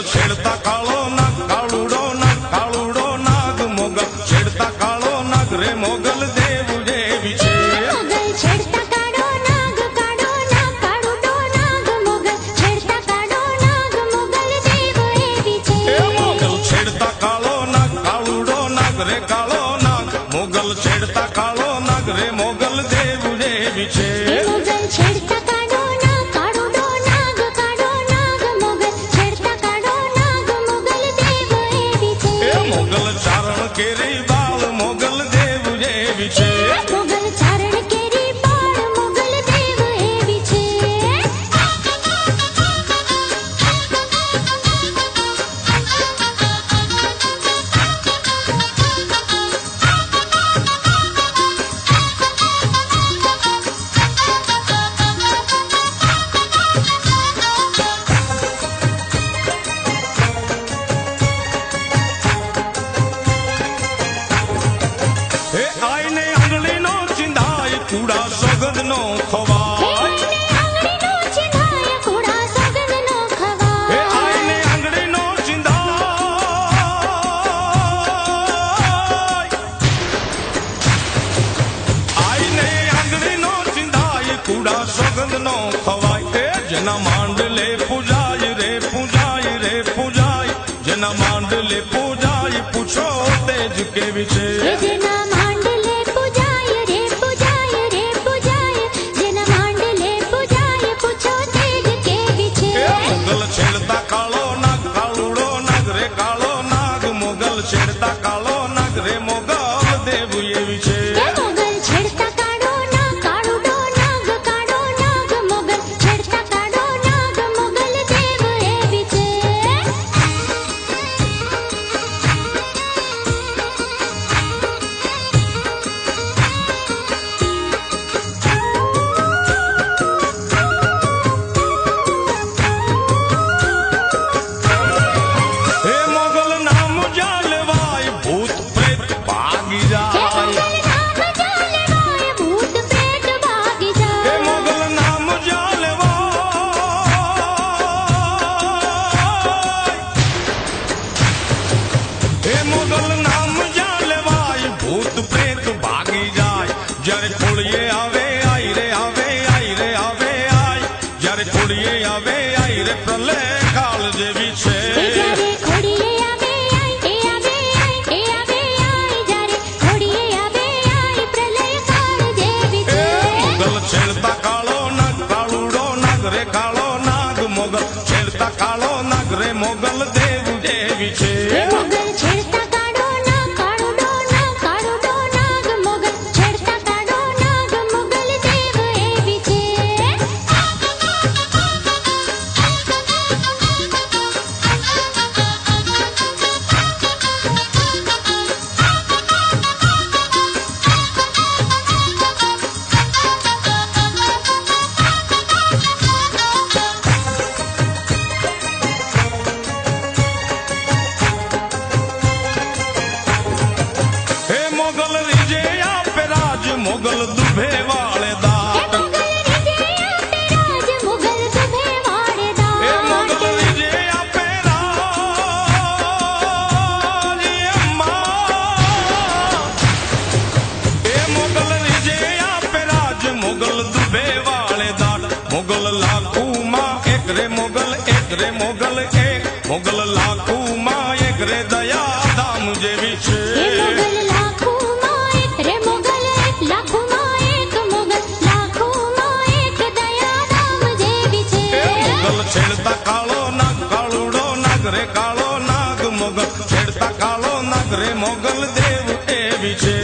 છેડતા કાળો નાગ કાળુડો નાગ મોગલ છેડતા કાળો નાગ રે મોગલ દેવ જેવી છે મોગલ છેડતા કાળો નાગ કાળુડો નાગ મોગલ છેડતા કાળો નાગ મોગલ દેવ એવી છે મોગલ છેડતા કાળો નાગ કાળુડો નાગ રે કાળો નાગ મોગલ છેડતા કાળો નાગ રે મોગલ દેવ જેવી છે મોગલ છેડતા કાળો નાગ કાળુડો નાગ મોગલ છેડતા કાળો નાગ મોગલ દેવ એવી છે મોગલ ચારણ કેરી બાળ મોગલ દેવ જેવી છે મોગલ ચારણ કેરી બાળ મોગલ દેવ એવી છે હે આઈને આંગળીનો ચિંધાય કુડા સગનનો ખવાય આંગળીનો ચિંધાય કુડા સગનનો ખવાય હે આઈને આંગળીનો ચિંધાય આઈને આંગળીનો ચિંધાય કુડા સગનનો ખવાય હે જેના માંડલે પૂજાય રે જેના માંડલે પૂજાય પૂછો તેજ કેવી છે જેના માંડલે પૂજાય રે જેના માંડલે પૂજાય પૂછો તેજ કેવી છે મોગલ છેડતા કાળો નાગ કાળુડો નાગ રે કાળો નાગ મોગલ છેડતા કાળો નાગ રે મોગલ દેવ એવી છે મોગલ છેડતા કાળો નાગ કાળુડો નાગ મોગલ છેડતા કાળો નાગ મોગલ દેવ એવી છે હે મોગલ નામ જાલવાય ભૂત પ્રેત ભાગી જાય ભૂત પ્રેત ભાગી હે જાય મોગલ નામ જાલવાય હે મોગલ નામ જાલવાય ભૂત પ્રેત ભાગી જાય જ્યારે ખોળીએ આવે આઈ રે જ્યારે ખોળીએ આવે આઈ રે પ્રલય કાળ જેવી છે જ્યારે ખોડીએ આવે જ્યારે ખોડીએ આવે પ્રલય કાળ જેવી છે મોગલ છેડતા કાળો નાગ કાળુડો નાગ રે કાળો નાગ મોગલ છેડતા કાળો નાગ રે મોગલ દેવ જેવી છે મોગલ છેડતા કાળો નાગ કાળુડો નાગ મોગલ છેડતા કાળો નાગ મોગલ દેવ એવી છે હે મોગલ રીજે આપે રાજ મોગલ દુભે વાળે દાટ મોગલ રીજે આપે રાજ મોગલ દુભે વાળે દાટ હે મોગલ રીજે આપે રાજ અમ્મા હે મોગલ રીજે આપે રાજ મોગલ દુભે વાળે દાટ મોગલ લાખુમાં એક રે મોગલ મોગલ લાખુમાં એક રે દયા ધામ જેવી છે મોગલ લાખોમાં એક રે મોગલ લાખોમાં એક મોગલ લાખોમાં એક દયાધામ જેવી છે મોગલ છેડતા કાળો નાગ કાળુડો નાગ રે કાળો નાગ મોગલ છેડતા કાળો નાગ રે મોગલ દેવ એવી છે